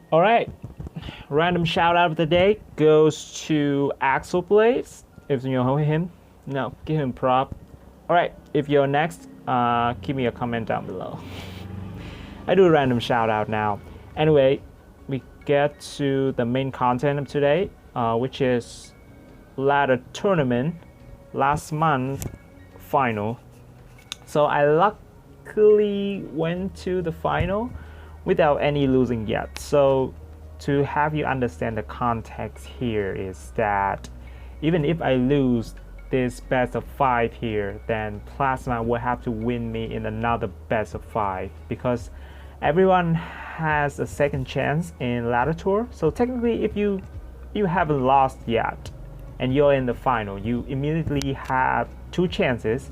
All right, random shout out of the day goes to Axel Blades. If you know him, no, give him prop. All right, if you're next, give me a comment down below. I do a random shout out now. Anyway, we get to the main content of today, which is ladder tournament last month final. So I luckily went to the final without any losing yet. So to have you understand the context here is that even if I lose this best of 5 here, then Plasma will have to win me in another best of 5 because everyone has a second chance in ladder tour. So technically if you haven't lost yet and you're in the final, you immediately have 2 chances.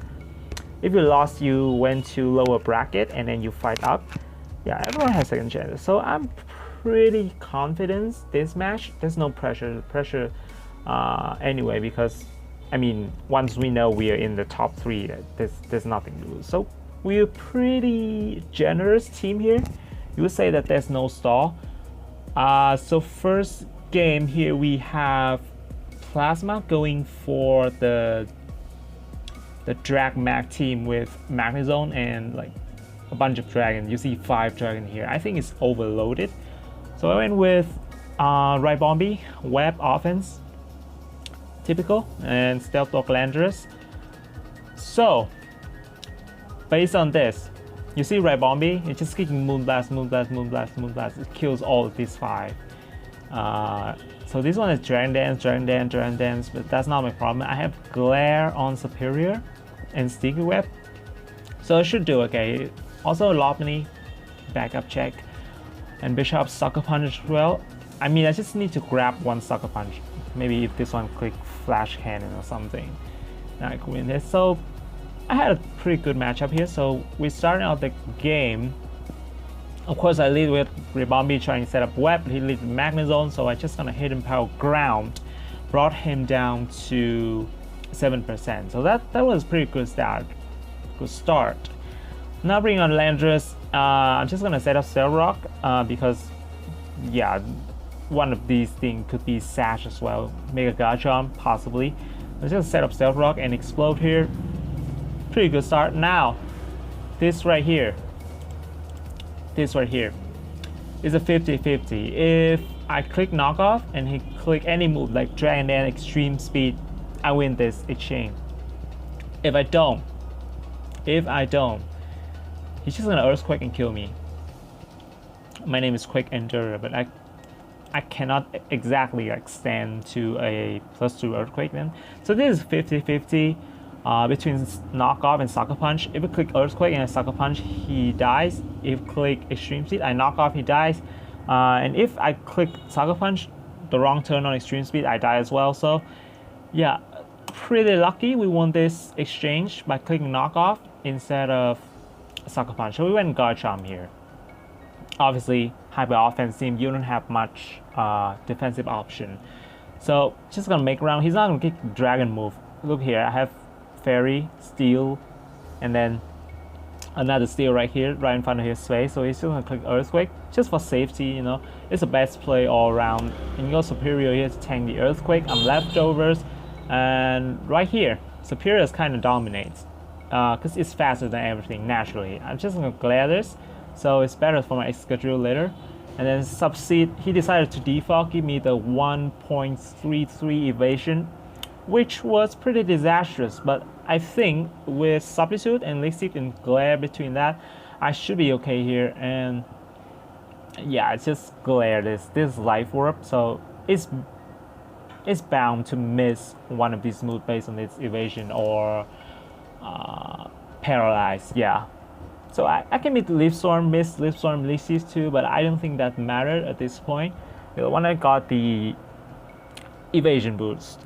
If you lost, you went to lower bracket and then you fight up. Yeah, everyone has second chances. So I'm pretty confident this match. There's no pressure anyway, because I mean, once we know we are in the top 3, there's nothing to lose. So we're a pretty generous team here. You would say that there's no stall. So first game here we have Plasma going for the Drag Mag team with Magnezone and like a bunch of dragons. You see 5 dragons here. I think it's overloaded. So I went with Ribombee, Web offense, typical, and Stealth Dog Landorus. So based on this, you see Ribombee, it's just kicking Moonblast, Moonblast, Moonblast, Moonblast. It kills all of these 5. So this one is Dragon Dance, Dragon Dance, Dragon Dance, but that's not my problem. I have Glare on Superior and Sticky Web, so it should do okay. Also Lopunny, backup check, and Bishop Sucker Punch as well. I mean, I just need to grab one Sucker Punch. Maybe if this one click Flash Cannon or something, now I could win this. So I had a pretty good matchup here. So we started out the game. Of course, I lead with Ribombee trying to set up web. He leads Magnezone, so I just gonna hit him power ground, brought him down to 7%. So that was a pretty good start. Good start. Now bring on Landorus. I'm just gonna set up Cell Rock because yeah, one of these things could be Sash as well. Mega Garchomp possibly. Let's just set up Cell Rock and explode here. Pretty good start. Now this right here. This right here is a 50-50. If I click knockoff and he click any move like Dragon Dance, Extreme Speed, I win this exchange. If I don't, he's just gonna Earthquake and kill me. My name is Quick Endurer, but I cannot exactly like stand to a +2 Earthquake then. So this is 50-50. Between knockoff and Sucker Punch. If I click Earthquake and I Sucker Punch, he dies. If I click Extreme Speed, I knock off, he dies. And if I click Sucker Punch, the wrong turn on Extreme Speed, I die as well. So yeah, pretty lucky we won this exchange by clicking knockoff instead of Sucker Punch. So we went Garchomp here. Obviously, Hyper Offense team, you don't have much defensive option. So just gonna make around. He's not gonna kick Dragon move. Look here, I have Fairy, Steel, and then another Steel right here, right in front of his face. So he's still gonna click Earthquake just for safety, you know. It's the best play all around. And you go Superior here to tank the Earthquake. I'm leftovers, and right here, Superior kind of dominates because it's faster than everything naturally. I'm just gonna glare this, so it's better for my Excadrill later. And then Subseed, he decided to default, give me the 1.33 evasion, which was pretty disastrous, but I think with Substitute and Lixip and Glare between that, I should be okay here. And yeah, it's just Glare this Life Orb, so it's bound to miss one of these moves based on its evasion or Paralyze. Yeah, so I can meet Leaf Storm, miss Leaf Storm Lixip too, but I don't think that mattered at this point. When I got the evasion boost,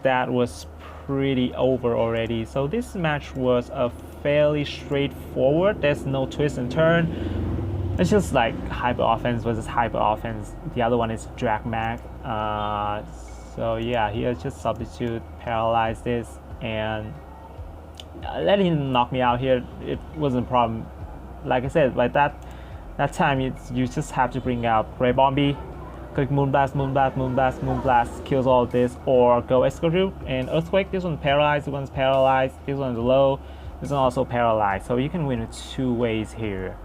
that was pretty over already. So this match was a fairly straightforward. There's no twist and turn. It's just like Hyper Offense versus Hyper Offense. The other one is Drag Mag. So yeah, here just Substitute, paralyze this, and let him knock me out here. It wasn't a problem. Like I said, like that That time you just have to bring out Ray Bombi, click Moonblast, Moonblast, Moonblast, Moonblast, kills all of this, or go Excadrill and Earthquake. This one's paralyzed, this one's paralyzed, this one's low, this one also paralyzed. So you can win it 2 ways here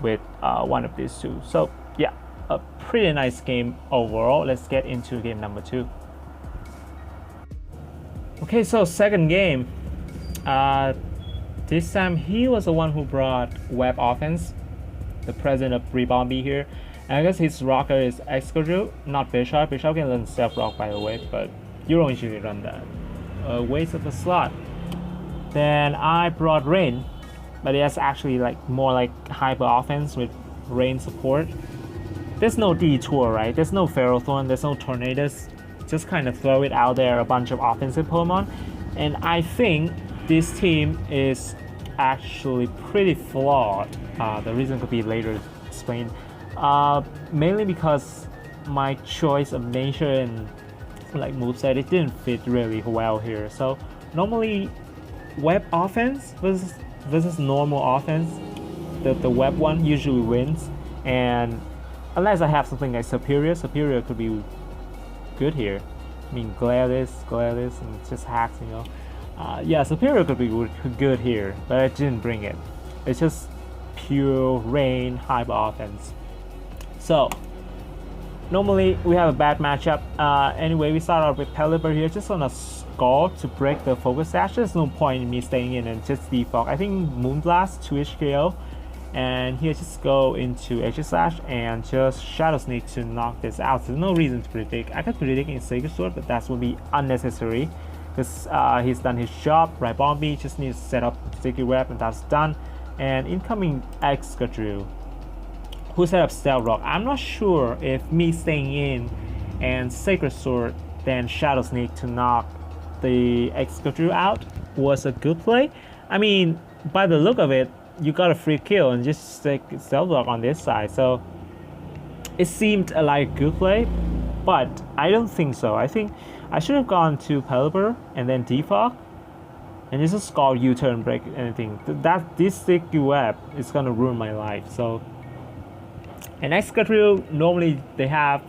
with one of these two. So yeah, a pretty nice game overall. Let's get into game number 2. Okay, so second game. This time he was the one who brought Web Offense, the president of Ribombee here. And I guess his rocker is Excadrill, not Bisharp. Bisharp can run Stealth Rock, by the way, but you don't usually run that. A waste of a slot. Then I brought Rain, but it's actually like more like Hyper Offense with Rain support. There's no Detour, right? There's no Ferrothorn, there's no Tornadus. Just kind of throw it out there, a bunch of offensive Pokemon. And I think this team is actually pretty flawed. The reason could be later explained. Mainly because my choice of nature and like moveset, it didn't fit really well here. So normally web offense versus normal offense, the web one usually wins. And unless I have something like Superior could be good here. I mean Gladys, and just hacks, you know. Yeah, Superior could be good here, but I didn't bring it. It's just pure Rain Hyper Offense. So normally we have a bad matchup. Anyway, we start out with Pelipper here, just on a Skull to break the Focus Sash. There's no point in me staying in and just default. I think Moonblast 2-ish KO, and here just go into Edge Slash and just Shadow Sneak to knock this out. There's no reason to predict. I could predict in Sacred Sword, but that would be unnecessary because he's done his job. Right, Bombi just needs to set up Sticky Web, and that's done. And incoming Excadrill, who set up Stealth Rock. I'm not sure if me staying in and Sacred Sword then Shadow Sneak to knock the Excadrill out was a good play. I mean, by the look of it, you got a free kill and just stick Stealth Rock on this side. So it seemed like a good play, but I don't think so. I think I should have gone to Pelipper and then defog and just Skull U-turn break anything. This Sticky Web is gonna ruin my life. So. And Excadrill, normally they have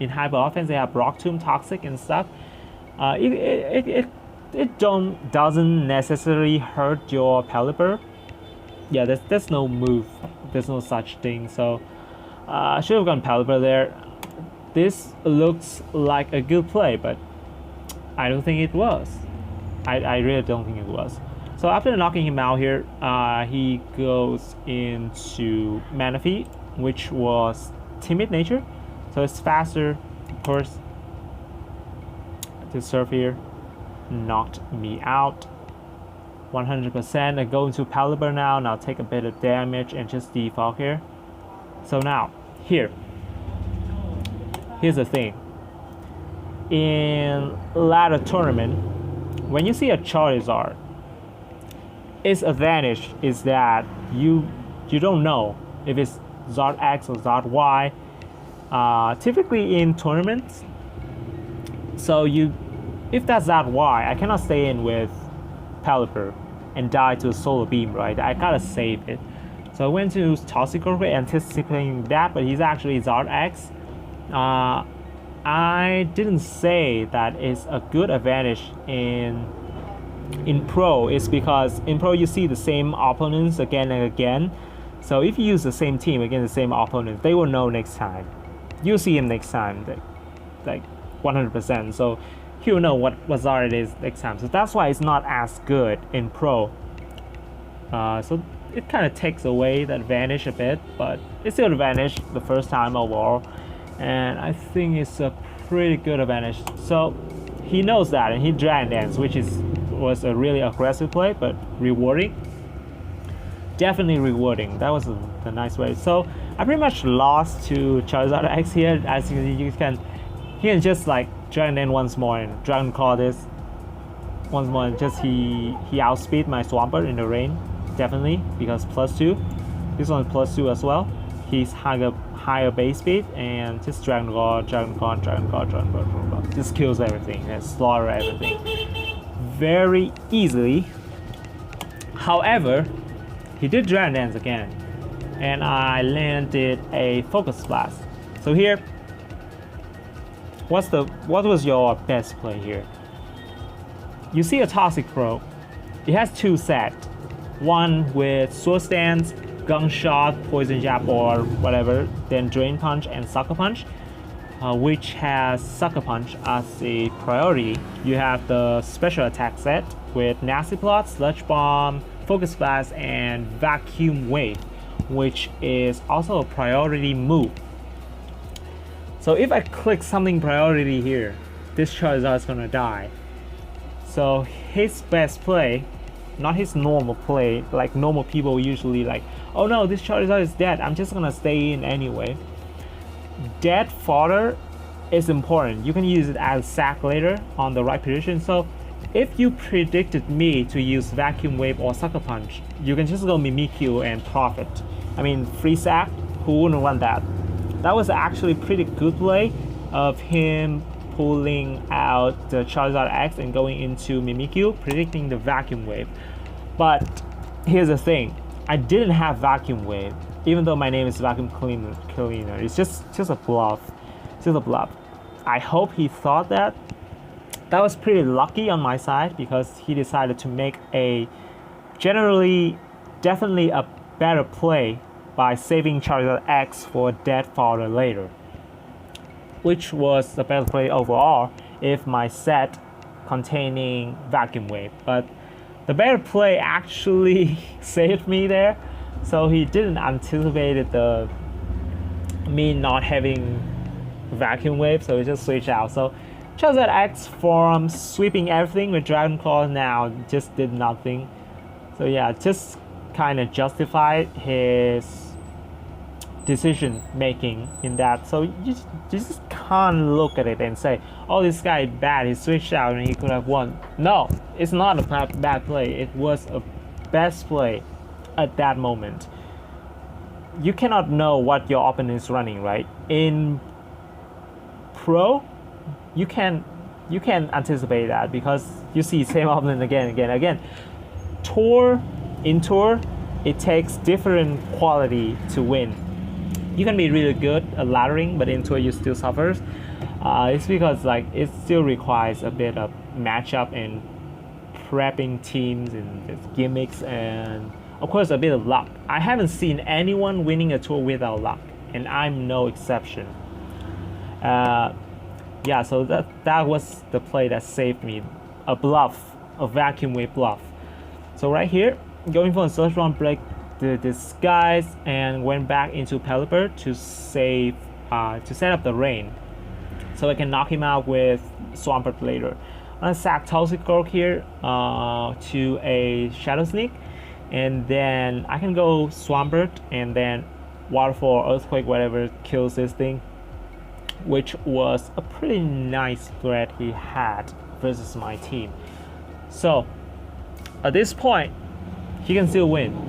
in Hyper Offense they have Rock Tomb, Toxic, and stuff. It doesn't necessarily hurt your Pelipper. Yeah, there's no move, there's no such thing. So I should have gone Pelipper there. This looks like a good play, but I don't think it was. I really don't think it was. So after knocking him out here, he goes into Manaphy, which was Timid Nature, so it's faster, of course. This Surf here knocked me out 100%. I go into Pelipper now take a bit of damage and just defog here. So now here's the thing. In ladder tournament, when you see a Charizard, its advantage is that you don't know if it's Zard X or Zard Y. Typically in tournaments, so if that's Zard Y, I cannot stay in with Pelipper and die to a Solar Beam, right? I gotta save it. So I went to Toxicroak anticipating that, but he's actually Zard X. I didn't say that it's a good advantage in Pro. It's because in Pro you see the same opponents again and again. So if you use the same team against the same opponent, they will know next time. You'll see him next time, like 100%. So he'll know what Zard it is next time. So that's why it's not as good in Pro. So it kind of takes away the advantage a bit, but it's still an advantage the first time overall. And I think it's a pretty good advantage. So he knows that, and he Dragon Dance, which was a really aggressive play, but rewarding. Definitely rewarding. That was a nice way. So I pretty much lost to Charizard X here. As you can just like Dragon Dance once more and Dragon Claw this once more, and just he outspeed my Swampert in the rain, definitely, because +2. This one +2 as well. He's higher base speed, and just Dragon Claw, just kills everything and slaughter everything very easily. However, he did Dragon Dance again, and I landed a Focus Blast. So here, what was your best play here? You see a Toxic Probe. It has two sets. One with Sword Stance, Gunshot, Poison Jab, or whatever, then Drain Punch and Sucker Punch, which has Sucker Punch as a priority. You have the special attack set with Nasty Plot, Sludge Bomb, Focus Blast, and Vacuum Wave, which is also a priority move. So if I click something priority here, this Charizard is gonna die. So his best play, not his normal play, like normal people usually like, oh no, this Charizard is dead, I'm just gonna stay in anyway. Dead fodder is important. You can use it as sack later on the right position. So if you predicted me to use Vacuum Wave or Sucker Punch, you can just go Mimikyu and profit. I mean, free sack, who wouldn't want that? That was actually pretty good play of him pulling out the Charizard X and going into Mimikyu, predicting the Vacuum Wave. But here's the thing, I didn't have Vacuum Wave, even though my name is Vacuum Cleaner. It's just a bluff. It's just a bluff. I hope he thought that. That was pretty lucky on my side because he decided to make a definitely a better play by saving Charizard X for dead fodder later, which was the better play overall if my set containing Vacuum Wave. But the better play actually saved me there, so he didn't anticipate me not having Vacuum Wave, so he just switched out. So Charizard X from sweeping everything with Dragon Claw now just did nothing. So yeah, just kind of justified his decision making in that. So you just can't look at it and say, oh, this guy is bad, he switched out and he could have won. No, it's not a bad play. It was a best play at that moment. You cannot know what your opponent is running, right? In Pro, you can anticipate that because you see same opponent again. In Tour, it takes different quality to win. You can be really good at laddering, but in Tour you still suffers. It's because like it still requires a bit of matchup and prepping teams and gimmicks, and of course a bit of luck. I haven't seen anyone winning a Tour without luck, and I'm no exception. Yeah, so that was the play that saved me. A bluff, a Vacuum Wave bluff. So right here, going for a Sludge Bomb, break the disguise, and went back into Pelipper to save, to set up the rain, so I can knock him out with Swampert later. I'm gonna sack Toxicroak here to a Shadow Sneak, and then I can go Swampert and then Waterfall, Earthquake, whatever kills this thing, which was a pretty nice threat he had versus my team. So at this point, he can still win.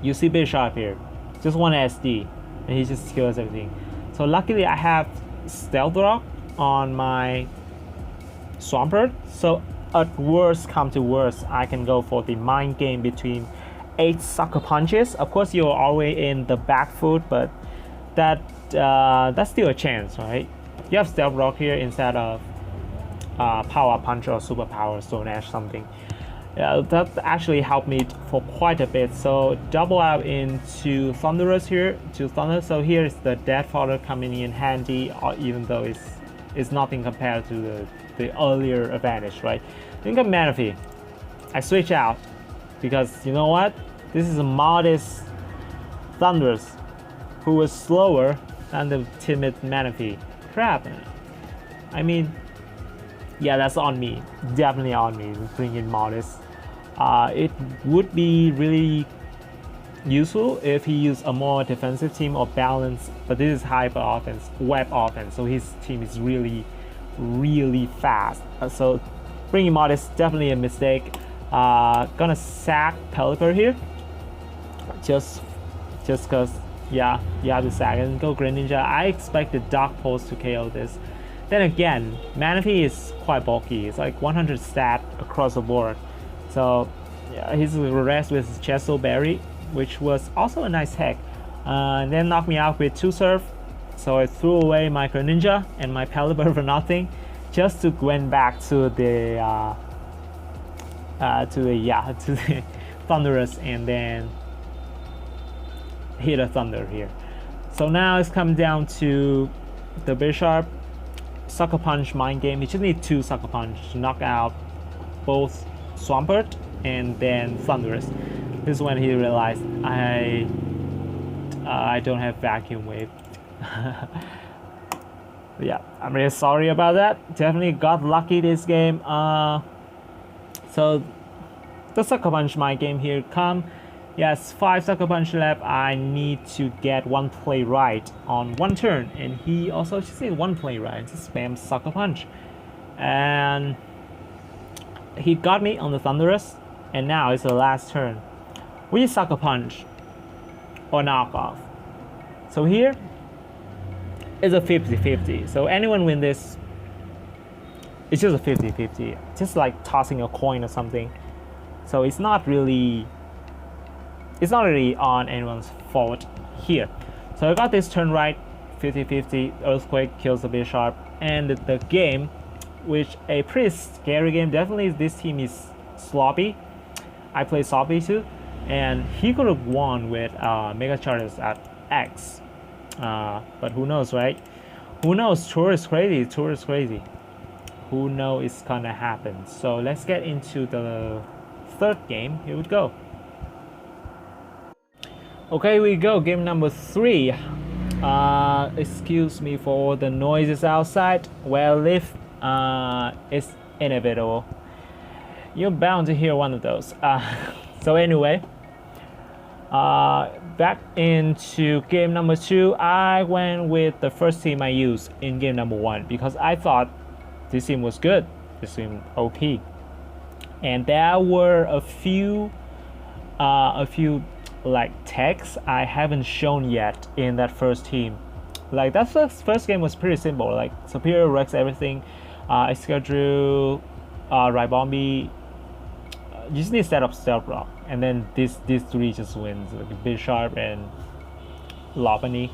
You see Bisharp here, just one SD, and he just kills everything. So luckily I have Stealth Rock on my Swampert, so at worst come to worst, I can go for the mind game between 8 Sucker Punches. Of course you're always in the back foot, but that's still a chance, right? You have Stealth Rock here instead of Power Punch or Super Power Stone Ash something. That actually helped me for quite a bit. So double out into Thunderous here to Thunder. So here is the Dead Fodder coming in handy, even though it's nothing compared to the earlier advantage, right? Think of Manaphy. I switch out because you know what? This is a modest Thunderous who was slower than the timid Manaphy. Crap. I mean, yeah, that's on me. Definitely on me to bring in Modest. It would be really useful if he used a more defensive team or balance, but this is hyper offense, web offense, so his team is really, really fast. So bringing Modest definitely a mistake. Gonna sack Pelipper here, just cause yeah, you have to sack and go Greninja. I expected Dark Pulse to KO this. Then again, Manaphy is quite bulky. It's like 100 stat across the board. So yeah, he's rest with Chesto Berry. which was also a nice hack. And then knocked me out with 2 surf, so I threw away my Greninja and my Pelipper for nothing, just to went back to the to the Thundurus and then hit a Thunder here. So now it's come down to the Bisharp Sucker Punch mind game. You just need 2 Sucker Punch to knock out both Swampert and then Thundurus. This is when he realized I don't have Vacuum Wave. Yeah, I'm really sorry about that. Definitely got lucky this game. So the Sucker Punch mind game here come. Yes, 5 Sucker Punch left. I need to get 1 play right on 1 turn, and he also just need 1 play right. Just spam Sucker Punch, and he got me on the Thundurus, and now it's the last turn. We Sucker Punch or knockoff. So here is a 50-50. So anyone win this, it's just a 50-50. Just like tossing a coin or something. So it's not really on anyone's fault here. So I got this turn right, 50-50. Earthquake kills the Bisharp, and the game, which a pretty scary game. Definitely this team is sloppy. I play sloppy too, and he could have won with Mega Charges at X. But who knows, right? Who knows? Tour is crazy. Tour is crazy. Who knows it's gonna happen? So let's get into the 3rd game. Here we go. Okay, we go. Game number 3. Excuse me for the noises outside. Well, if it's inevitable, you're bound to hear one of those. So anyway, back into game number 2. I went with the first team I used in game number 1 because I thought this team was good. This team OP, and there were a few like techs I haven't shown yet in that first team. Like that first game was pretty simple, like Superior Rex everything, Excadrill, Ribombee. You just need to set up Stealth Rock, and then these 3 just wins, like Bisharp and Lopunny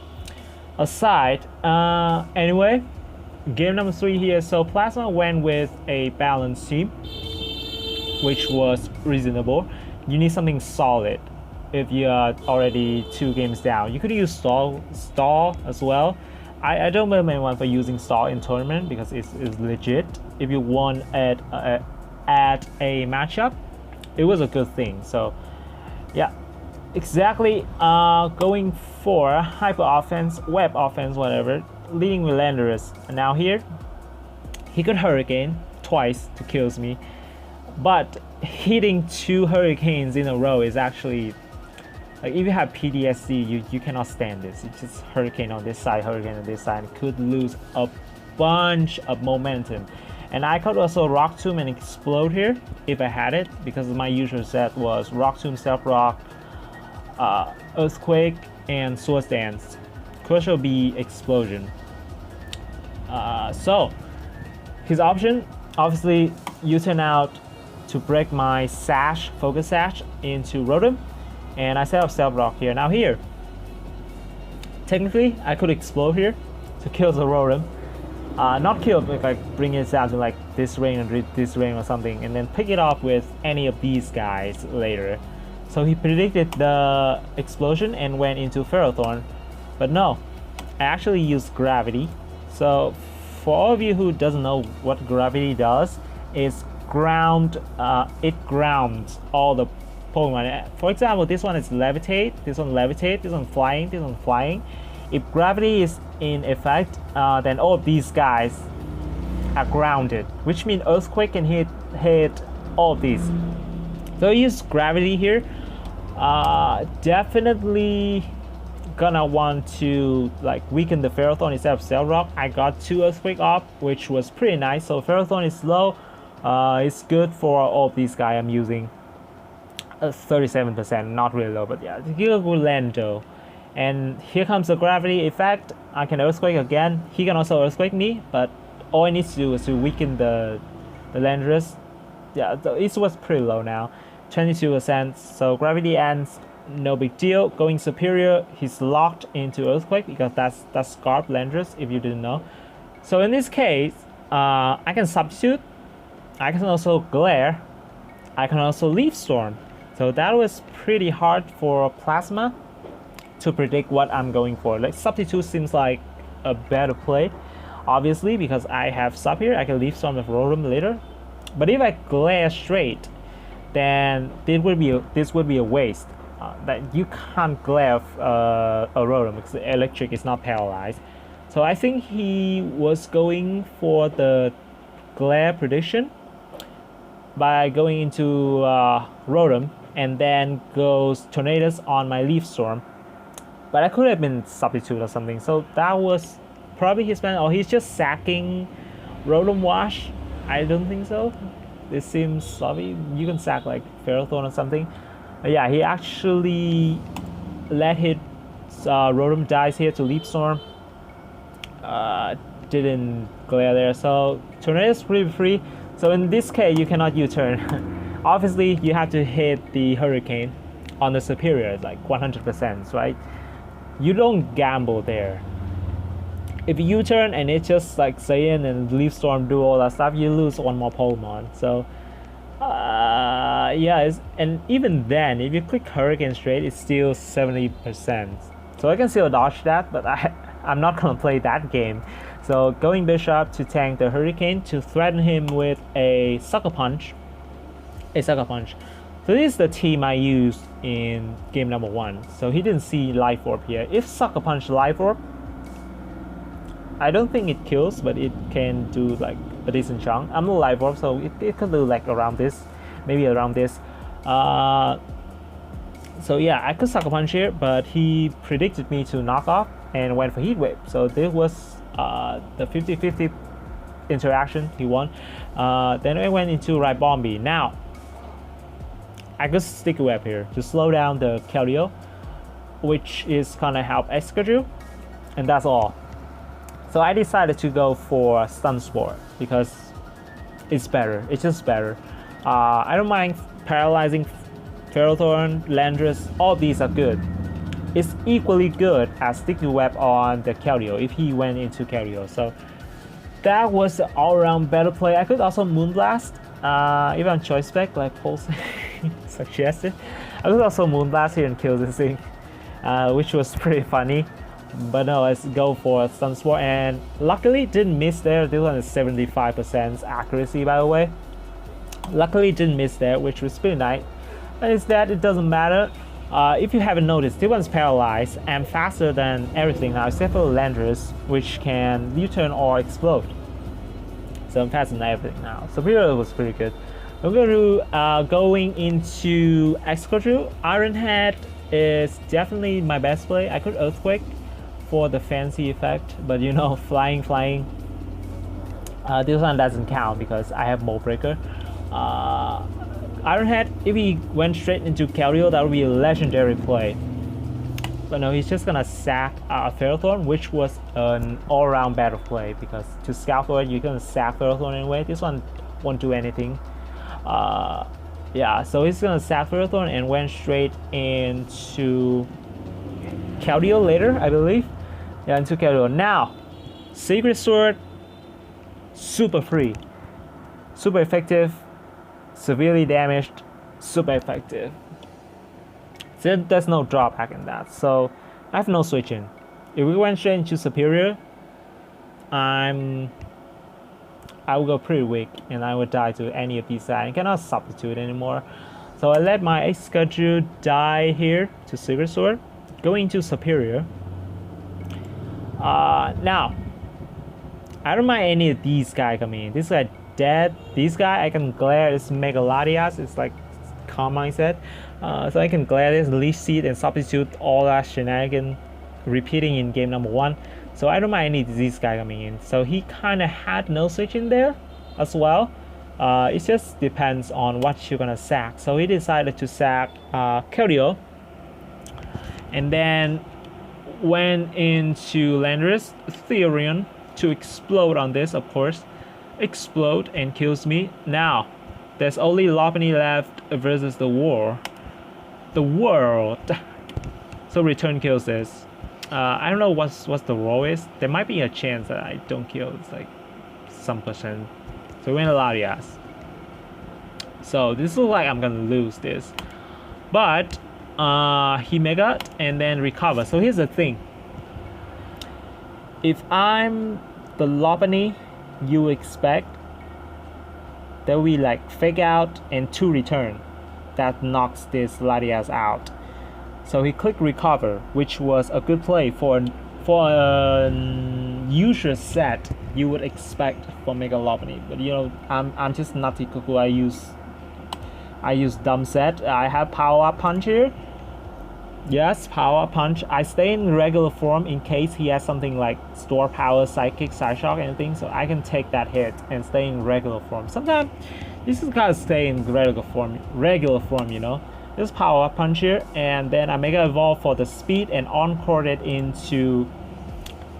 aside. Anyway, game number 3 here. So Plasma went with a balanced team, which was reasonable. You need something solid if you are already 2 games down. You could use stall as well. I don't blame anyone for using stall in tournament because it's legit. If you won at a matchup, it was a good thing. So yeah, exactly. Going for hyper offense, web offense, whatever, leading with Landorus. And now here he could Hurricane twice to kills me, but hitting 2 Hurricanes in a row is actually, like, if you have PTSD, you cannot stand this. It's just Hurricane on this side, Hurricane on this side. Could lose a bunch of momentum. And I could also Rock Tomb and Explode here if I had it, because my usual set was Rock Tomb, Stealth Rock, Earthquake, and Swords Dance. Crucial be Explosion. So his option, obviously, U-turn out to break my Sash, Focus Sash into Rotom, and I set up Stealth Rock here. Now here, technically I could Explode here to kill the Rotom. Not kill, but if I bring it down to like this range or this range or something, and then pick it up with any of these guys later. So he predicted the explosion and went into Ferrothorn, but no, I actually used Gravity. So for all of you who doesn't know what Gravity does, is it grounds all the Pokemon. For example, this one is Levitate, this one Levitate, this one Flying, this one Flying. If Gravity is in effect, then all of these guys are grounded, which means Earthquake can hit all of these. So I use Gravity here. Definitely gonna want to like weaken the Ferrothorn instead of Stealth Rock. I got 2 Earthquake up, which was pretty nice. So Ferrothorn is low. It's good for all of these guys I'm using. 37%, not really low, but yeah, it's good Lando. And here comes the Gravity effect. I can Earthquake again. He can also Earthquake me, but all I need to do is to weaken the Landorus. Yeah, it was pretty low now, 22%. So Gravity ends no big deal. Going superior, he's locked into Earthquake because that's Scarp Landorus, if you didn't know. So in this case, I can substitute. I can also Glare. I can also Leaf Storm. So that was pretty hard for Plasma to predict what I'm going for. Like substitute seems like a better play, obviously, because I have sub here. I can Leaf Storm with Rotom later. But if I Glare straight, then this would be a waste. That you can't glare a Rotom because the electric is not paralyzed. So I think he was going for the glare prediction by going into Rotom and then goes Tornadus on my Leaf Storm. But I could have been substitute or something. So that was probably his plan. Or he's just sacking Rotom Wash. I don't think so. This seems sloppy. You can sack like Ferrothorn or something. But yeah, he actually let his Rotom dies here to Leaf Storm. Didn't glare there. So Tornadus pretty free. So in this case, you cannot U-turn. Obviously, you have to hit the Hurricane on the superior, like 100%, right? You don't gamble there. If you U-turn and it just like Saiyan and Leaf Storm do all that stuff, you lose one more Pokemon. So yeah, and even then, if you click Hurricane straight, it's still 70%. So I can still dodge that, but I'm not gonna play that game. So going Bishop to tank the Hurricane to threaten him with a Sucker Punch. So this is the team I used in game number 1. So he didn't see Life Orb here. If Sucker Punch Life Orb, I don't think it kills, but it can do like a decent chunk. I'm a Life Orb, so it could do like around this, maybe around this. So yeah, I could Sucker Punch here, but he predicted me to knock off and went for Heat Wave. So this was the 50-50 interaction. He won. Then I went into Ribombee. Now I could Sticky Web here to slow down the Keldeo, which is gonna help Excadrill, and that's all. So I decided to go for Stun Spore because it's better. It's just better. I don't mind paralyzing Ferrothorn, Landorus. All these are good. It's equally good as Sticky Web on the Keldeo if he went into Keldeo. So that was the all-around better play. I could also Moonblast, even on Choice Spec, like Pulse suggested. I could also Moonblast here and kill this thing, which was pretty funny. But no, let's go for Stun Spore, and luckily didn't miss there. This one is 75% accuracy, by the way. Luckily didn't miss there, which was pretty nice. And instead, it doesn't matter. If you haven't noticed, this one's paralyzed and faster than everything now, except for Landorus, which can U-turn or explode. So I'm faster than everything now. Superior was pretty good. I'm going into Excadrill. Iron Head is definitely my best play. I could Earthquake for the fancy effect, but you know, flying. This one doesn't count because I have Mold Breaker. Iron Head, if he went straight into Keldeo, that would be a legendary play. But no, he's just gonna sack Ferrothorn, which was an all-around better play because to scout for it, you're gonna sack Ferrothorn anyway. This one won't do anything. Yeah, so he's gonna sack Ferrothorn and went straight into Keldeo later, I believe. Yeah, into Keldeo. Now, Secret Sword, super free, super effective, severely damaged, super effective. So there's no drawback in that. So I have no switch in. If we went straight into Superior, I will go pretty weak and I would die to any of these guys. I cannot substitute anymore. So I let my Excadrill die here to Secret Sword, going into Superior. Now, I don't mind any of these guys coming in. This guy dead. This guy I can glare. This Megaladias. It's like calm mindset. So I can glare this Leech Seed and substitute all that shenanigan repeating in game number 1. So I don't mind any of these guys coming in. So he kind of had no switch in there as well. It just depends on what you're gonna sack. So he decided to sack Keldeo, and then went into Landorus, Therion to explode on this, of course. Explode and kills me. Now, there's only Lopunny left versus the War. the world. So return kills this. I don't know what's the roll is. There might be a chance that I don't kill. It's like some percent. So win a Latias. So this looks like I'm gonna lose this, but he mega and then recover. So here's the thing. If I'm the Lopunny, you expect that we like fake out and 2 return. That knocks this Latias out. So he clicked recover, which was a good play for a usual set you would expect for Mega Lopunny. But you know, I'm just nutty cuckoo. I use dumb set. I have power up punch here. Yes, power up punch. I stay in regular form in case he has something like store power, psychic, side shock, anything. So I can take that hit and stay in regular form. Sometimes this is kind of stay in regular form, you know. Just power up punch here, and then I Mega Evolve for the speed and encore it into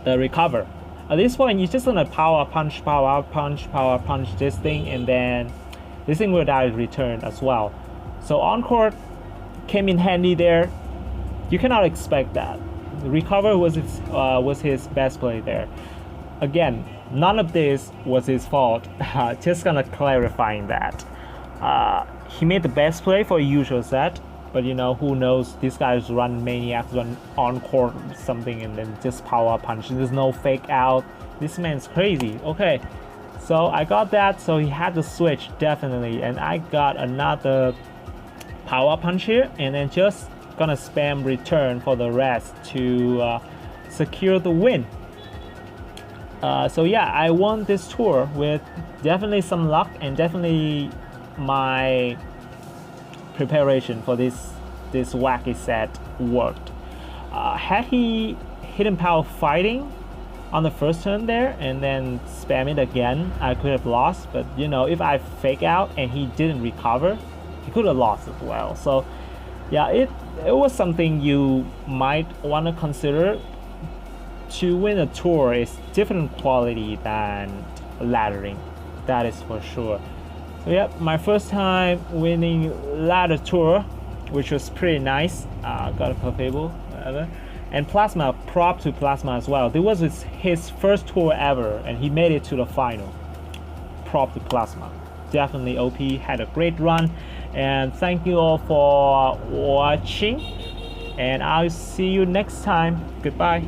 the recover. At this point, you're just gonna power punch this thing, and then this thing will die return as well. So encore came in handy there. You cannot expect that. Recover was his best play there. Again, none of this was his fault. Just gonna clarifying that. He made the best play for a usual set, but you know, who knows, these guys run Maniacs, run encore something, and then just power punch. There's no fake out. This man's crazy. Okay, so I got that, so he had to switch definitely, and I got another power punch here, and then just gonna spam return for the rest to secure the win. So yeah, I won this tour with definitely some luck and definitely my preparation for this wacky set worked. Had he hidden power fighting on the first turn there and then spam it again, I could have lost. But you know, if I fake out and he didn't recover, he could have lost as well. So yeah, it was something you might want to consider. To win a tour is different quality than laddering, that is for sure. So yeah, my first time winning ladder tour, which was pretty nice. Got a Clefable, whatever. And Plasma, prop to Plasma as well. This was his first tour ever, and he made it to the final. Prop to Plasma. Definitely OP, had a great run. And thank you all for watching. And I'll see you next time. Goodbye.